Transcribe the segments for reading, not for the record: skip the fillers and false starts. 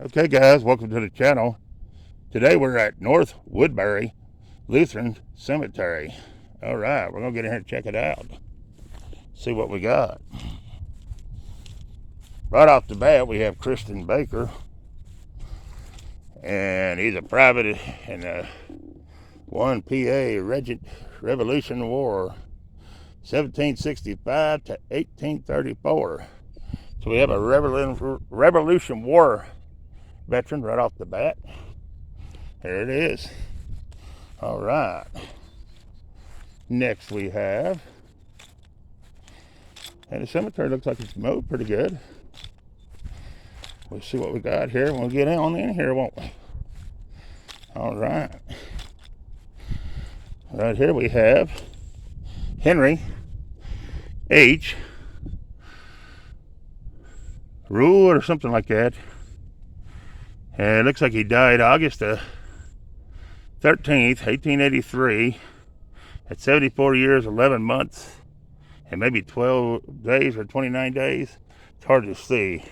Okay guys, welcome to the channel. Today we're at North Woodbury Lutheran Cemetery. Alright, we're going to get in here and check it out. See what we got. Right off the bat we have Christian Baker. And he's a private in the 1 PA Revolution War, 1765 to 1834. So we have a Revolution War veteran right off the bat. There it is. All right. Next we have, and the cemetery looks like it's mowed pretty good. We'll see what we got here. We'll get on in here, won't we? All right. Right here we have Henry H. Rule or something like that. And it looks like he died August 13th, 1883, at 74 years, 11 months, and maybe 12 days or 29 days. It's hard to see.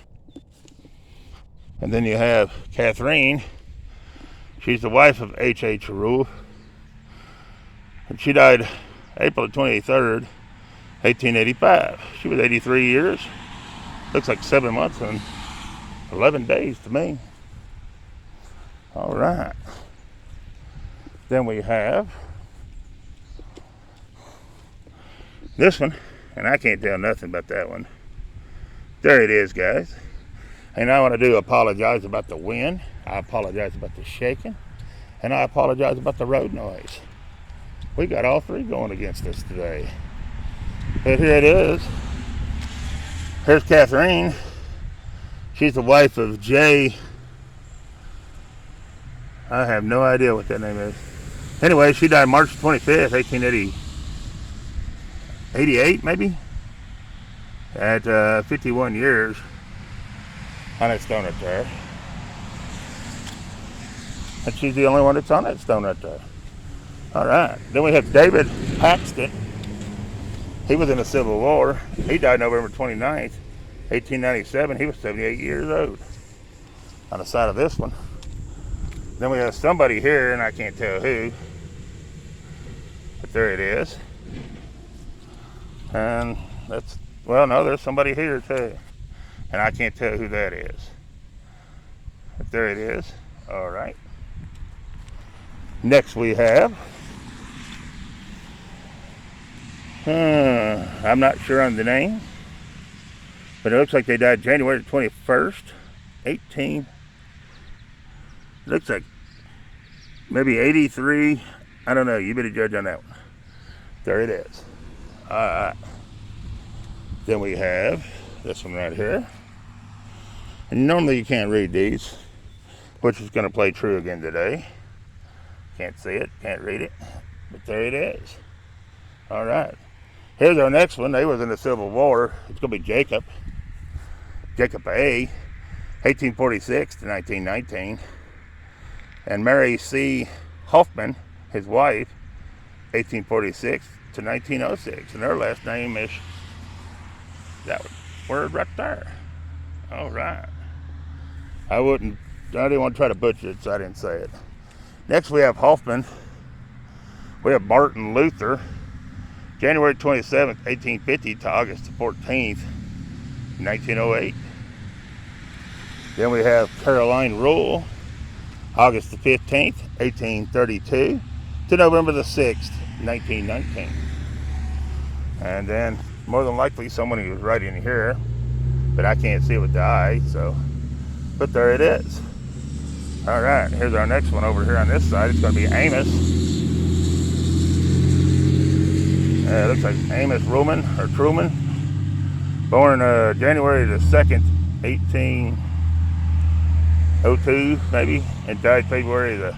And then you have Catherine. She's the wife of H.H. Rule. And she died April 23rd, 1885. She was 83 years. Looks like 7 months and 11 days to me. All right. Then we have this one, and I can't tell nothing about that one. There it is, guys. And I want to apologize about the wind. I apologize about the shaking. And I apologize about the road noise. We got all three going against us today. But here it is. Here's Catherine. She's the wife of J. I have no idea what that name is. Anyway, she died March 25th, 1888, maybe? At 51 years on that stone right there. And she's the only one that's on that stone right there. All right. Then we have David Paxton. He was in the Civil War. He died November 29th, 1897. He was 78 years old. On the side of this one. Then we have somebody here, and I can't tell who. But there it is. And that's, well, no, there's somebody here too. And I can't tell who that is. But there it is. All right. Next we have, I'm not sure on the name, but it looks like they died January 21st, looks like maybe 83. I don't know. You better judge on that one. There it is. All right. Then we have this one right here. And normally you can't read these, which is going to play true again today. Can't see it, can't read it, but there it is. All right. Here's our next one. They was in the Civil War. It's going to be Jacob A., 1846 to 1919. And Mary C. Hoffman, his wife, 1846 to 1906. And her last name is that word right there. All right. I didn't want to try to butcher it, so I didn't say it. Next we have Hoffman. We have Martin Luther, January 27th, 1850 to August 14th, 1908. Then we have Caroline Rule, August the 15th, 1832 to November the 6th, 1919. And then more than likely someone who was right in here, but I can't see it with the eye, so, but there it is. All right, here's our next one over here on this side. It's going to be Amos. It looks like Amos Truman, born January the 2nd, 1802 maybe, and died February the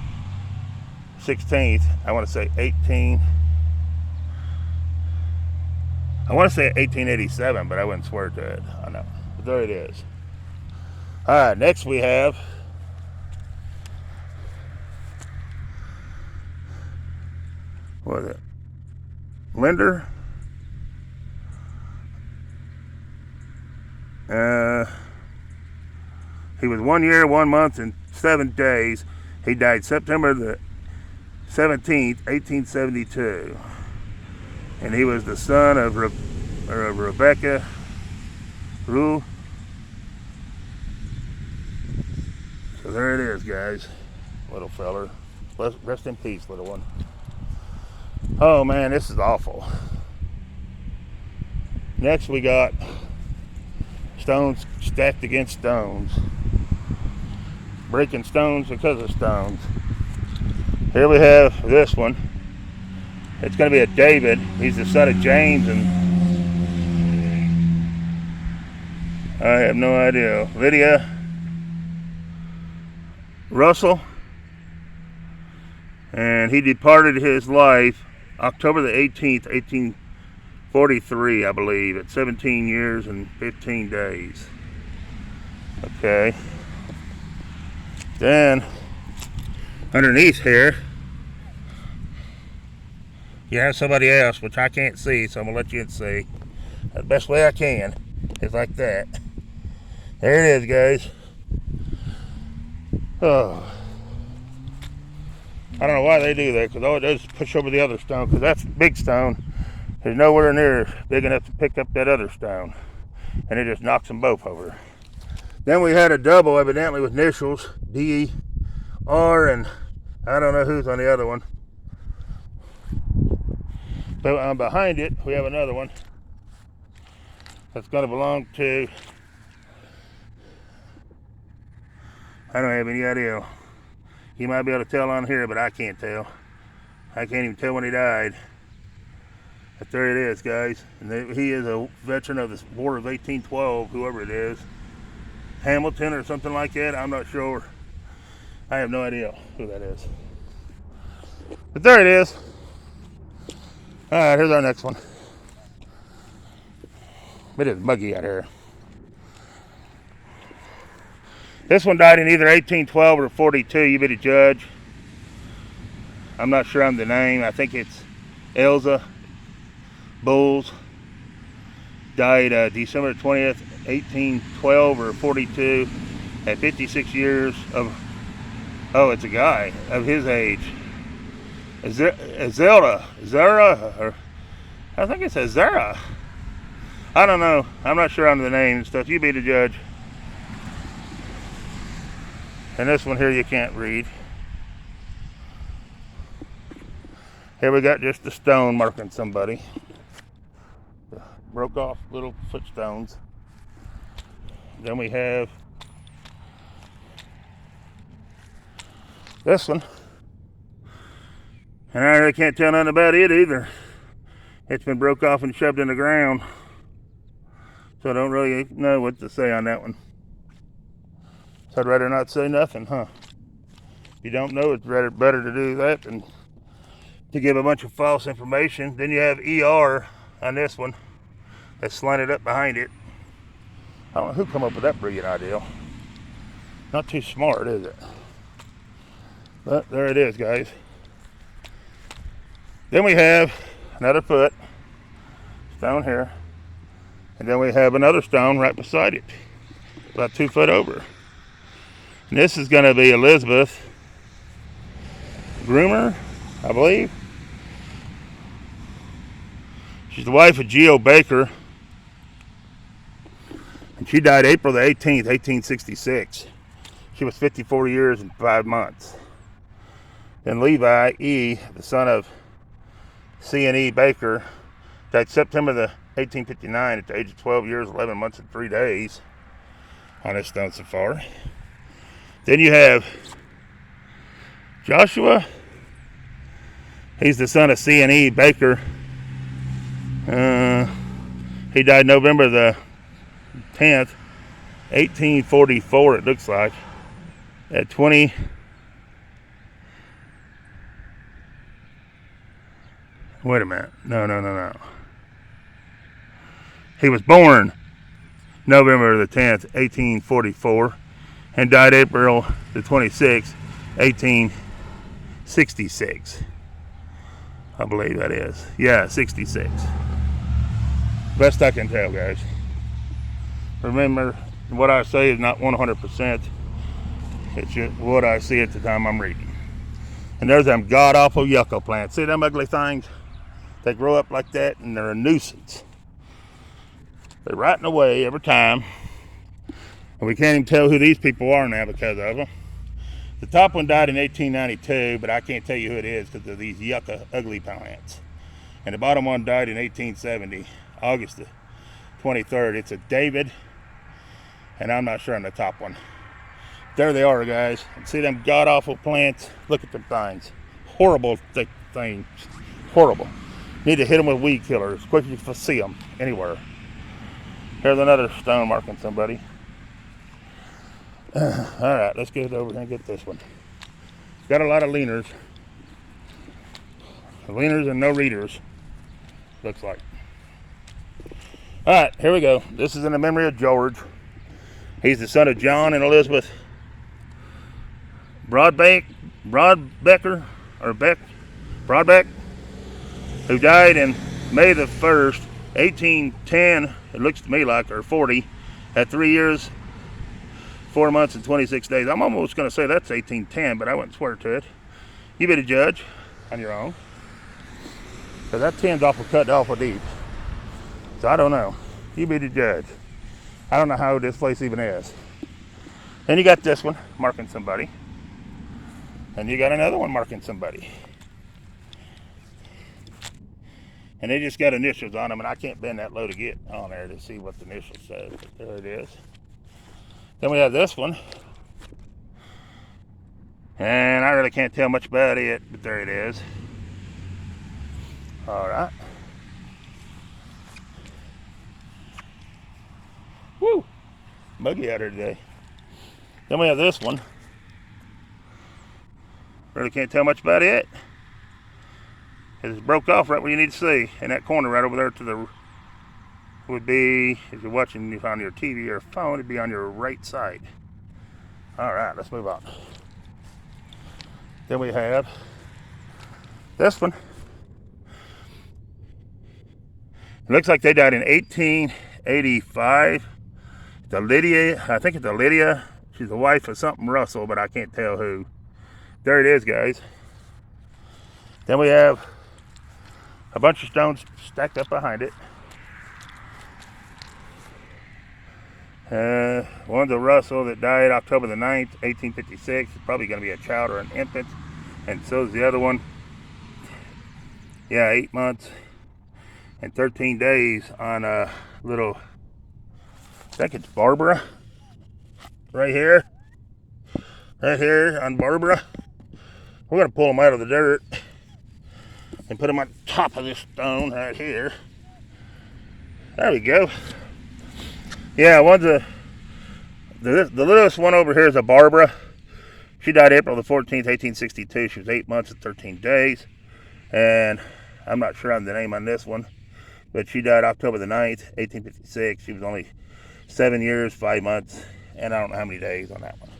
16th. I want to say 1887, but I wouldn't swear to it. I know, but there it is. All right, next we have what is it? Linder. He was 1 year, 1 month, and 7 days. He died September the 17th, 1872. And he was the son of Rebecca Rue. So there it is, guys. Little feller. Rest in peace, little one. Oh man, this is awful. Next we got stones stacked against stones. Breaking stones because of stones. Here we have this one. It's going to be a David. He's the son of James, and I have no idea. Lydia Russell. And he departed his life October the 18th, 1843, I believe, at 17 years and 15 days. Okay. Then, underneath here, you have somebody else, which I can't see, so I'm going to let you see. The best way I can is like that. There it is, guys. Oh. I don't know why they do that, because all it does is push over the other stone, because that's big stone. There's nowhere near big enough to pick up that other stone. And it just knocks them both over. Then we had a double, evidently with initials, D, R, and I don't know who's on the other one. But behind it, we have another one that's going to belong to, I don't have any idea. You might be able to tell on here, but I can't tell. I can't even tell when he died. But there it is, guys. And he is a veteran of the War of 1812, whoever it is. Hamilton or something like that, I'm not sure. I have no idea who that is. But there it is. Alright, here's our next one. It is muggy out here. This one died in either 1812 or 42, you be the judge. I'm not sure on the name. I think it's Elza Bulls. Died December 20th, 1812 or 42 at 56 years of, oh, it's a guy of his age. Zara, or I think it's Zara. I don't know. I'm not sure on the name and stuff. You be the judge. And this one here you can't read. Here we got just a stone marking somebody. Broke off little footstones. Then we have this one. And I really can't tell nothing about it either. It's been broke off and shoved in the ground. So I don't really know what to say on that one. So I'd rather not say nothing, huh? If you don't know, it's better to do that than to give a bunch of false information. Then you have ER on this one. That's slanted up behind it. I don't know who come up with that brilliant idea. Not too smart, is it? But there it is, guys. Then we have another foot stone here. And then we have another stone right beside it. About 2 foot over. And this is going to be Elizabeth Groomer, I believe. She's the wife of Geo Baker. And she died April the 18th, 1866. She was 54 years and 5 months. Then Levi E., the son of C&E Baker, died September the 1859 at the age of 12 years, 11 months, and 3 days on this stone so far. Then you have Joshua. He's the son of C&E Baker. He died November the 10th, 1844, it looks like, at 20. Wait a minute. No. He was born November the 10th, 1844, and died April the 26th, 1866. I believe that is. Yeah, 66. Best I can tell, guys. Remember, what I say is not 100%. It's just what I see at the time I'm reading. And there's them god-awful yucca plants. See them ugly things? They grow up like that, and they're a nuisance. They're rotting away every time. And we can't even tell who these people are now because of them. The top one died in 1892, but I can't tell you who it is because of these yucca ugly plants. And the bottom one died in 1870, August the 23rd. It's a David, and I'm not sure on the top one. There they are, guys. See them god-awful plants? Look at them things. Horrible thick things. Horrible. Need to hit them with weed killers as quick as you can see them anywhere. Here's another stone marking somebody. Alright, let's get over here and get this one. Got a lot of leaners. Leaners and no readers. Looks like. Alright, here we go. This is in the memory of George. He's the son of John and Elizabeth Broadbeck, who died in May the 1st, 1810, it looks to me like, or 40, at 3 years, 4 months, and 26 days. I'm almost going to say that's 1810, but I wouldn't swear to it. You be the judge on your own. Because that 10's cut awful deep. So I don't know. You be the judge. I don't know how this place even is. Then you got this one marking somebody. And you got another one marking somebody. And they just got initials on them, and I can't bend that low to get on there to see what the initials says. But there it is. Then we have this one. And I really can't tell much about it, but there it is. Alright. Woo! Muggy out here today. Then we have this one. Really can't tell much about it. It broke off right where you need to see. In that corner right over there to the would be, if you're watching on your TV or phone, it'd be on your right side. Alright, let's move on. Then we have this one. It looks like they died in 1885. I think it's Lydia. She's the wife of something Russell, but I can't tell who. There it is, guys. Then we have a bunch of stones stacked up behind it. One's a Russell that died October the 9th, 1856. It's probably going to be a child or an infant. And so is the other one. Yeah, 8 months and 13 days on a little, I think it's Barbara. Right here. Right here on Barbara. We're going to pull them out of the dirt and put them on top of this stone right here. There we go. Yeah, one's the littlest one over here is a Barbara. She died April the 14th, 1862. She was 8 months and 13 days. And I'm not sure on the name on this one, but she died October the 9th, 1856. She was only 7 years, 5 months, and I don't know how many days on that one.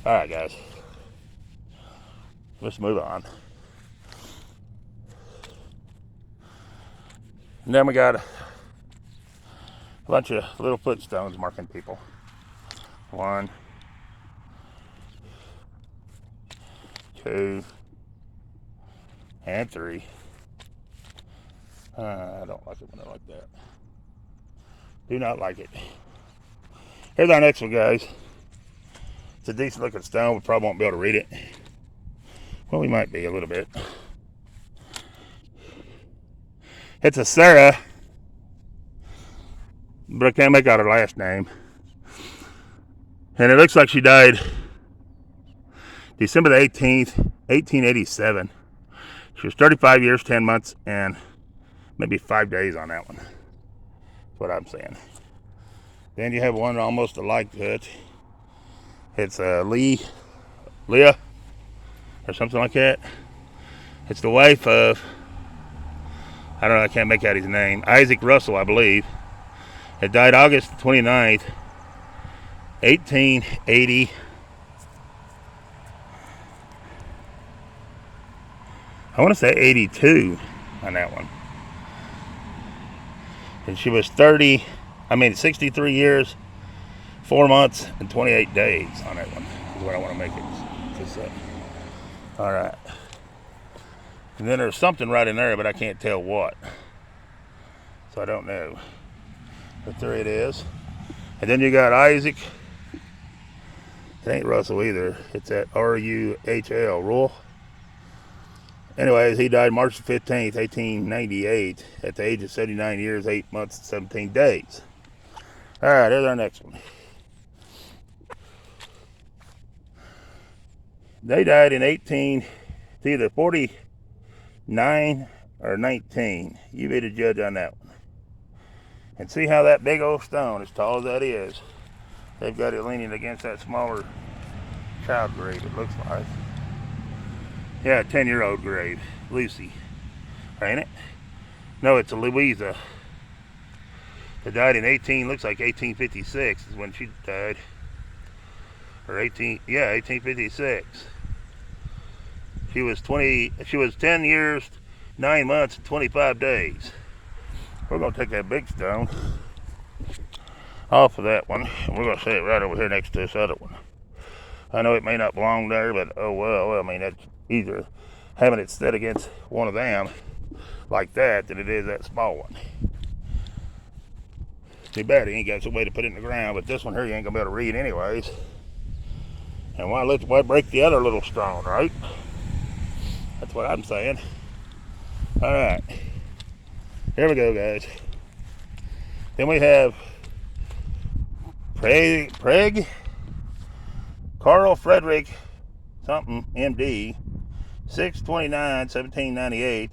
All right, guys. Let's move on. And then we got a bunch of little footstones marking people. 1, 2, and 3. I don't like it when they're like that. Do not like it. Here's our next one, guys. It's a decent looking stone. We probably won't be able to read it. Well, we might be a little bit. It's a Sarah, but I can't make out her last name. And it looks like she died December the 18th, 1887. She was 35 years, 10 months, and maybe 5 days on that one. That's what I'm saying. Then you have one almost alike to it. It's Leah, or something like that. It's the wife of, I don't know, I can't make out his name, Isaac Russell, I believe. It died August 29th, 1880. I want to say 82 on that one. And she was 63 years, 4 months, and 28 days on that one. is what I want to make it to say. All right. And then there's something right in there, but I can't tell what. So I don't know. But there it is. And then you got Isaac. It ain't Russell either. It's at R-U-H-L, Ruhl. Anyways, he died March 15th, 1898, at the age of 79 years, 8 months, and 17 days. All right, here's our next one. They died in it's either 49 or 19. You be the judge on that one. And see how that big old stone, as tall as that is, they've got it leaning against that smaller child grave, it looks like. Yeah, 10-year-old grave. Lucy. Ain't it? No, it's a Louisa. That died in looks like 1856 is when she died. Or 1856. She was 10 years, 9 months, and 25 days. We're going to take that big stone off of that one, and we're going to set it right over here next to this other one. I know it may not belong there, but oh well. I mean, that's easier having it set against one of them like that than it is that small one. Too bad he ain't got some way to put it in the ground, but this one here you ain't going to be able to read anyways. And why break the other little stone, right? That's what I'm saying. All right. Here we go, guys. Then we have Prague Carl Frederick something, MD, 6/29/1798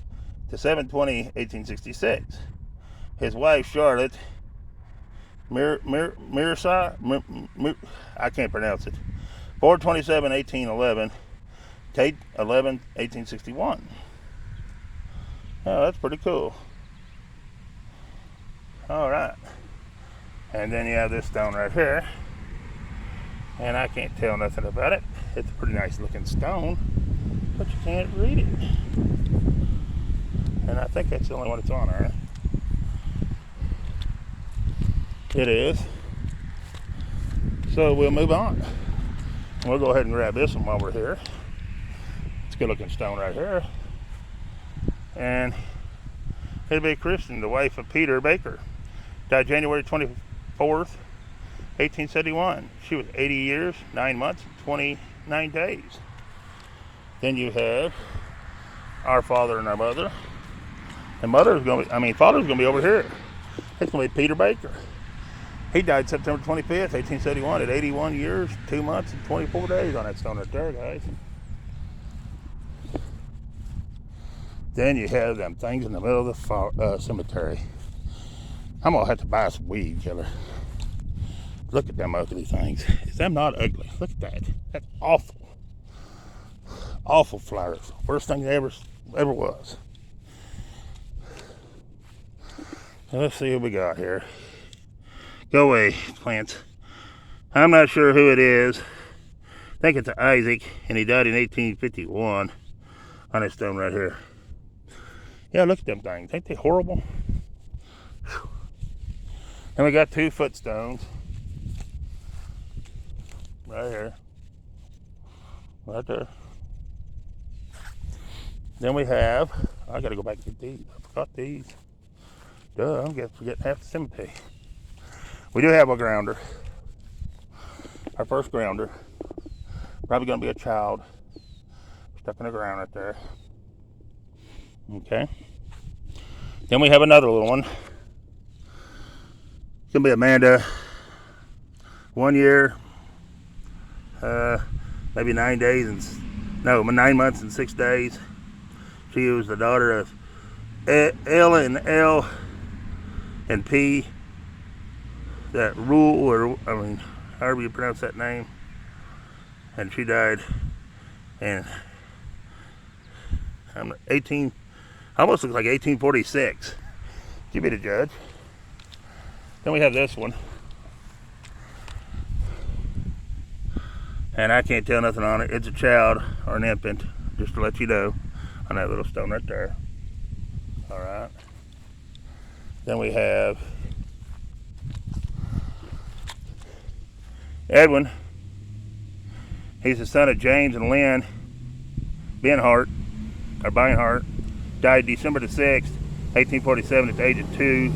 to 7/20/1866. His wife, Charlotte Mirsa, I can't pronounce it, 4/27/1811, Tate 11/1861. Oh, that's pretty cool. All right. And then you have this stone right here. And I can't tell nothing about it. It's a pretty nice looking stone, but you can't read it. And I think that's the only one that's on there. It is. So we'll move on. And we'll go ahead and grab this one while we're here. It's a good looking stone right here. And it'll be Kristen, the wife of Peter Baker. Died January 24th, 1871. She was 80 years, 9 months, 29 days. Then you have our father and our mother. And father's gonna be over here. It's gonna be Peter Baker. He died September 25th, 1871 at 81 years, 2 months, and 24 days on that stone right there, guys. Then you have them things in the middle of the cemetery. I'm gonna have to buy some weed killer. Look at them ugly things. Is them not ugly? Look at that. That's awful. Awful flowers. Worst thing they ever was. So let's see what we got here. Go away, plants. I'm not sure who it is. I think it's Isaac, and he died in 1851 on this stone right here. Yeah, look at them things. Ain't they horrible? Whew. And we got 2 foot stones. Right here. Right there. Then we have, I gotta go back and get these. I forgot these. Duh, I'm forgetting half the cemetery. We do have a grounder. Our first grounder. Probably gonna be a child. Stuck in the ground right there. Okay. Then we have another little one. It's gonna be Amanda. 1 year. Maybe 9 months and 6 days. She was the daughter of L and L and P. That Ruhl, however you pronounce that name. And she died in 18, almost looks like 1846. You be the judge. Then we have this one. And I can't tell nothing on it. It's a child or an infant, just to let you know, on that little stone right there. All right. Then we have Edwin. He's the son of James and Lynn Beinhart. Died December the 6th, 1847 at the age of 2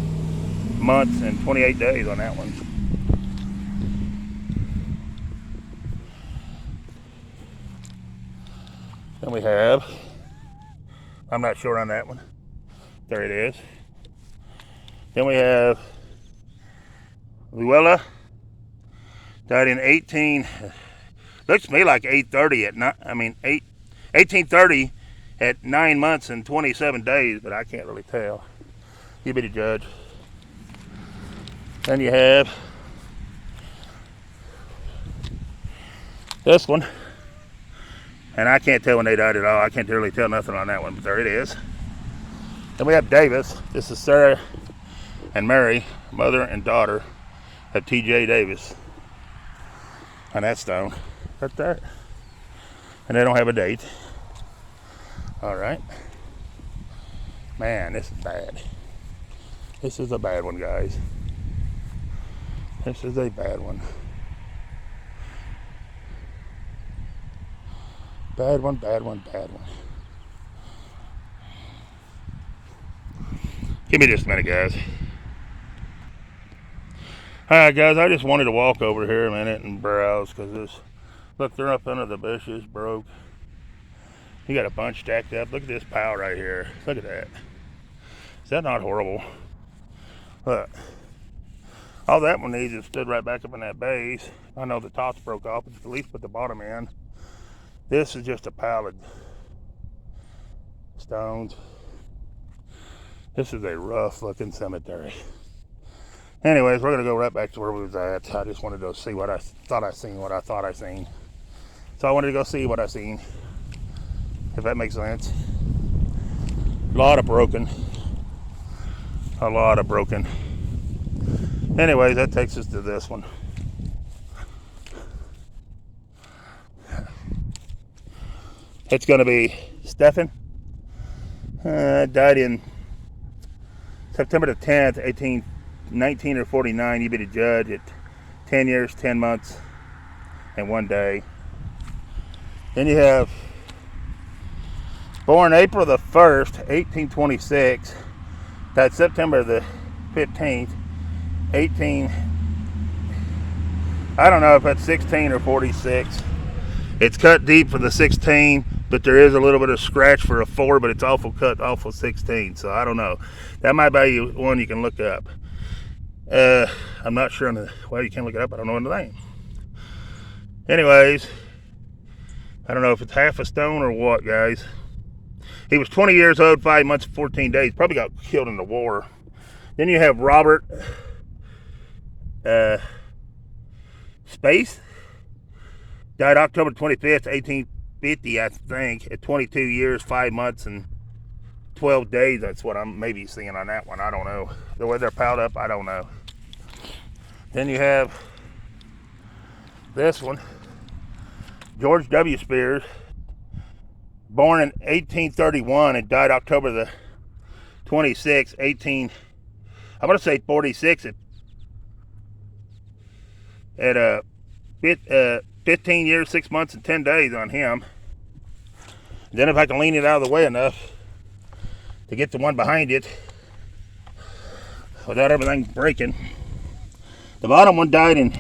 months and 28 days on that one. Then we have, I'm not sure on that one. There it is. Then we have Luella. Died in looks to me like 1830 at 9 months and 27 days, but I can't really tell. You be the judge. Then you have this one, and I can't tell when they died at all. I can't really tell nothing on that one, but there it is. Then we have Davis. This is Sarah and Mary, mother and daughter of T.J. Davis. On that stone, right there. And they don't have a date. All right. Man, this is bad. This is a bad one, guys. This is a bad one. Bad one, bad one, bad one. Give me just a minute, guys. Alright, guys, I just wanted to walk over here a minute and browse, because look, they're up under the bushes, broke. You got a bunch stacked up. Look at this pile right here. Look at that. Is that not horrible? Look. All that one needs is stood right back up in that base. I know the tops broke off, but at least put the bottom in. This is just a pile of stones. This is a rough looking cemetery. Anyways, we're going to go right back to where we was at. I just wanted to see what I thought I seen. So I wanted to go see what I seen, if that makes sense. A lot of broken. Anyways, that takes us to this one. It's going to be Stephen. Died in September the 10th, 19 or 49. You be the judge at 10 years, 10 months, and 1 day. Then you have born April the 1st, 1826. Died September the 15th, I don't know if that's 16 or 46. It's cut deep for the 16, but there is a little bit of scratch for a 4, but it's awful cut, awful 16. So I don't know. That might be one you can look up. I'm not sure on the, well, you can look it up. I don't know the name. Anyways, I don't know if it's half a stone or what, guys. He was 20 years old, 5 months, 14 days. Probably got killed in the war. Then you have Robert Space. Died October 25th, 1850, I think, at 22 years, 5 months, and 12 days. That's what I'm maybe seeing on that one. I don't know. The way they're piled up, I don't know. Then you have this one. George W. Spears, born in 1831 and died October the 26th, I'm going to say 46 at 15 years, 6 months, and 10 days on him. Then if I can lean it out of the way enough to get the one behind it without everything breaking. The bottom one died in,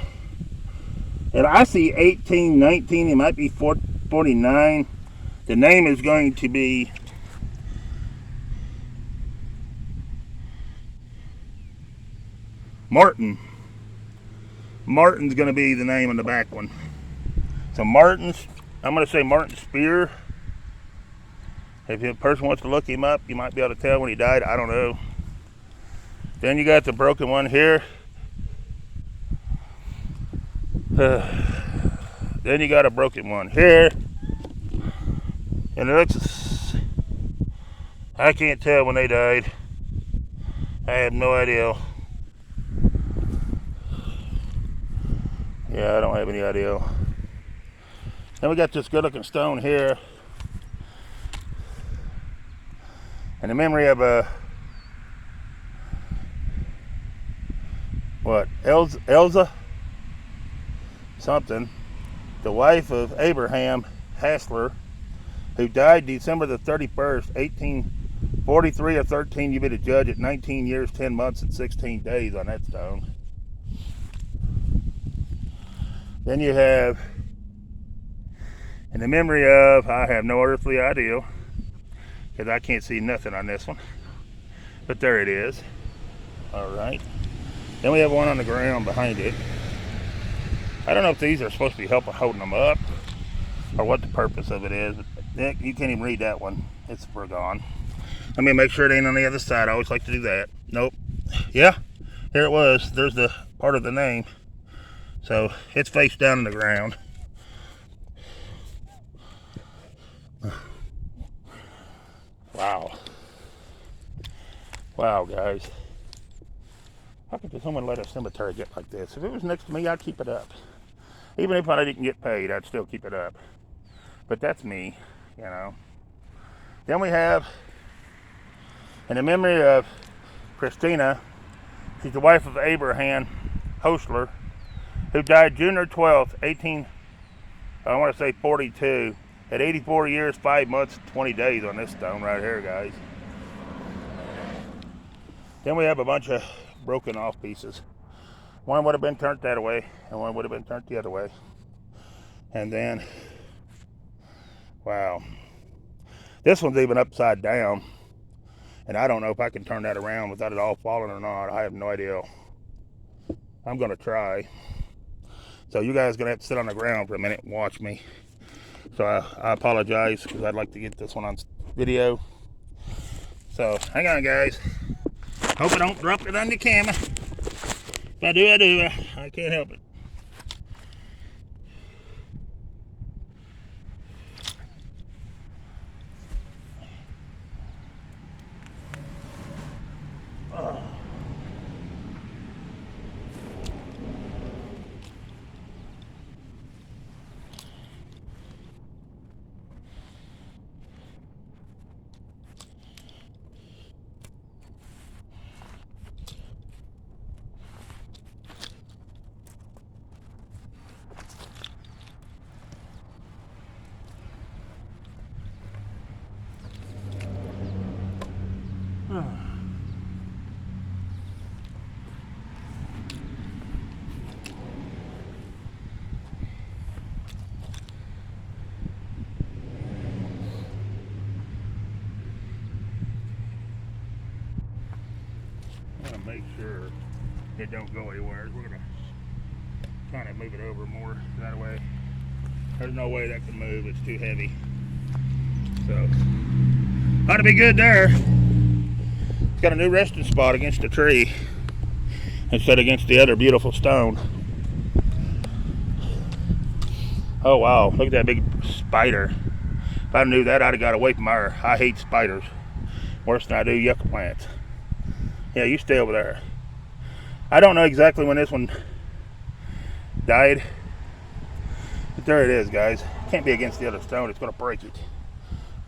and I see 1819, it might be 49. The name is going to be Martin. Martin's going to be the name on the back one. So Martin's, I'm going to say Martin Spear. If a person wants to look him up, you might be able to tell when he died. I don't know. Then you got the broken one here. Then you got a broken one here. And it looks, I can't tell when they died. I have no idea. Yeah, I don't have any idea. Then we got this good looking stone here. In the memory of Elza something. the wife of Abraham Hassler, who died December the 31st, 1843, or 13, you be the judge, at 19 years, 10 months, and 16 days on that stone. Then you have, in the memory of, I have no earthly idea, because I can't see nothing on this one, but there it is. All right. Then we have one on the ground behind it. I don't know if these are supposed to be helping holding them up, or what the purpose of it is, but Nick, you can't even read that one. It's gone. Let me make sure it ain't on the other side. I always like to do that. Nope. Yeah, here it was. There's the part of the name. So it's face down in the ground. Wow. Wow, guys. How could someone let a cemetery get like this? If it was next to me, I'd keep it up. Even if I didn't get paid, I'd still keep it up. But that's me, you know. Then we have, in the memory of Christina, she's the wife of Abraham Hassler, who died June 12th, 42, at 84 years, 5 months, 20 days on this stone right here, guys. Then we have a bunch of broken off pieces. One would have been turned that way, and one would have been turned the other way. And then, wow. This one's even upside down. And I don't know if I can turn that around without it all falling or not. I have no idea. I'm going to try. So you guys are going to have to sit on the ground for a minute and watch me. So I apologize, because I'd like to get this one on video. So hang on, guys. Hope I don't drop it on the camera. If I do, I do. I can't help it. Make sure it don't go anywhere. We're gonna kind of move it over more that way. There's no way that can move. It's too heavy. So ought to be good there. It's got a new resting spot against the tree instead against the other beautiful stone. Oh wow! Look at that big spider. If I knew that, I'd have got away from her. I hate spiders worse than I do yucca plants. Yeah, you stay over there. I don't know exactly when this one died, but there it is, guys. Can't be against the other stone. It's going to break it.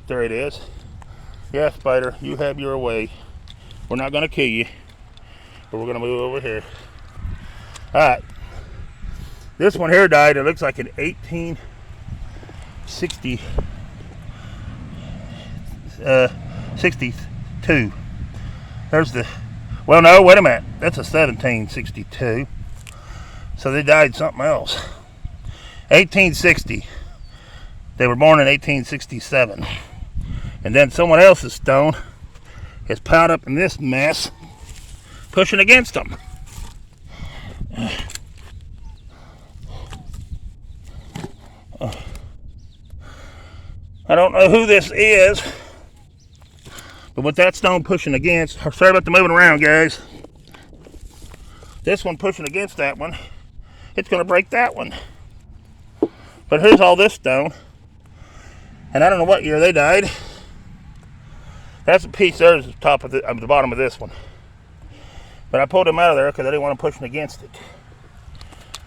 There it is. Yeah, spider, you have your way. We're not going to kill you, but we're going to move over here. All right. This one here died, it looks like in 1862. There's the... Well, no, wait a minute. That's a 1762. So they died something else. 1860. They were born in 1867. And then someone else's stone is piled up in this mess, pushing against them. I don't know who this is. But with that stone pushing against, sorry about the moving around, guys. This one pushing against that one, it's going to break that one. But here's all this stone. And I don't know what year they died. That's a piece there at the top of the bottom of this one. But I pulled them out of there because I didn't want them pushing against it.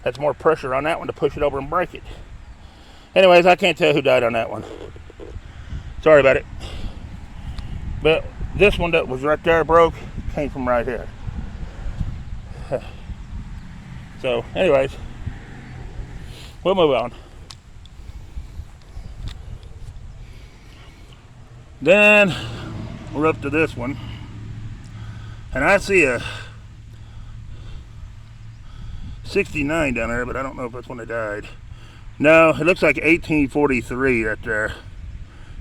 That's more pressure on that one to push it over and break it. Anyways, I can't tell who died on that one. Sorry about it. But this one that was right there broke came from right here. So, anyways, we'll move on. Then we're up to this one, and I see a 69 down there, but I don't know if that's when they died. No, it looks like 1843 right there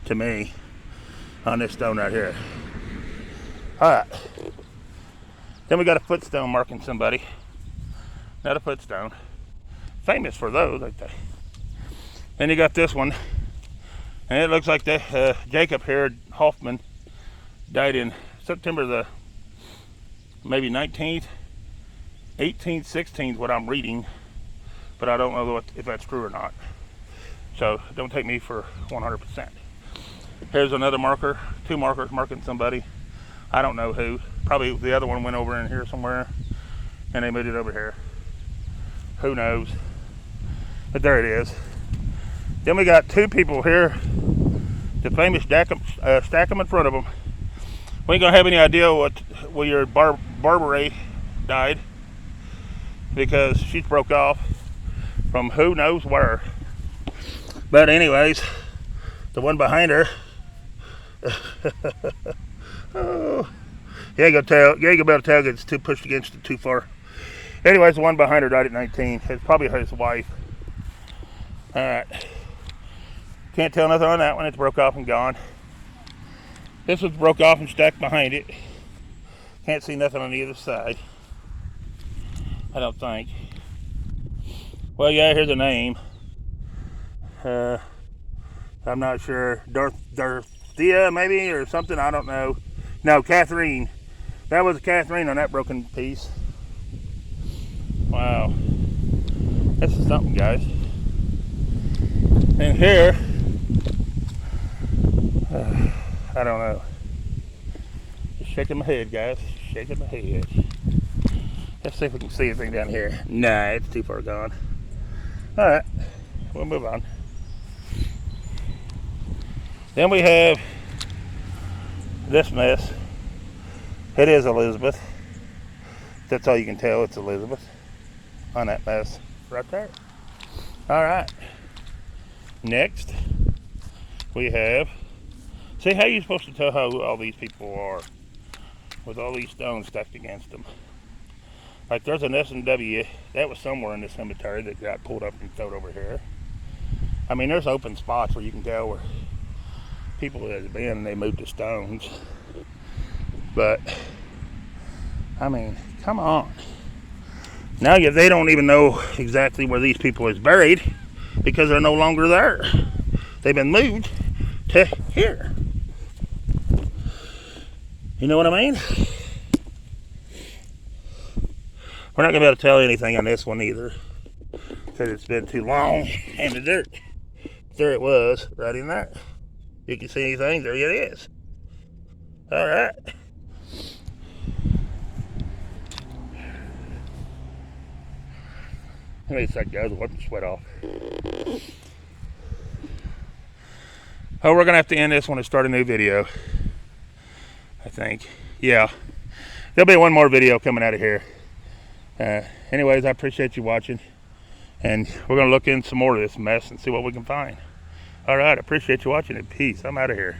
to me on this stone right here. Alright. Then we got a footstone marking somebody. Not a footstone. Famous for those, like that. Then you got this one. And it looks like the Jacob here, Hoffman, died in September the maybe 19th, 18th, 16th, what I'm reading. But I don't know if that's true or not. So don't take me for 100%. Here's another marker, 2 markers marking somebody. I don't know who. Probably the other one went over in here somewhere and they moved it over here. Who knows? But there it is. Then we got 2 people here. The famous stack them in front of them. We ain't gonna have any idea where your Barbary died, because she's broke off from who knows where. But anyways, the one behind her, oh, you ain't gonna be able to tell, it's too pushed against it too far. Anyways, the one behind her died at 19. It's probably his wife. Alright. Can't tell nothing on that one. It's broke off and gone. This was broke off and stacked behind it. Can't see nothing on either side, I don't think. Well, yeah, here's a name. I'm not sure. Dorothea, maybe, or something. I don't know. No, Catherine. That was Catherine on that broken piece. Wow. This is something, guys. And here, I don't know. Just shaking my head, guys. Shaking my head. Let's see if we can see anything down here. Nah, it's too far gone. Alright, we'll move on. Then we have this mess. It is Elizabeth. That's all you can tell, it's Elizabeth on that mess right there. Alright. Next, we have, see how you're supposed to tell who all these people are with all these stones stacked against them. Like there's an S&W, that was somewhere in the cemetery that got pulled up and thrown over here. I mean, there's open spots where you can tell where people have been and they moved the stones. But, I mean, come on. Now they don't even know exactly where these people is buried because they're no longer there. They've been moved to here. You know what I mean? We're not going to be able to tell anything on this one either, because it's been too long in the dirt. There it was, right in there. You can see anything, there it is. Alright. Let me just go, wipe the sweat off. Oh, we're going to have to end this one and start a new video, I think. Yeah. There'll be one more video coming out of here. Anyways, I appreciate you watching. And we're going to look in some more of this mess and see what we can find. Alright, I appreciate you watching, and peace. I'm out of here.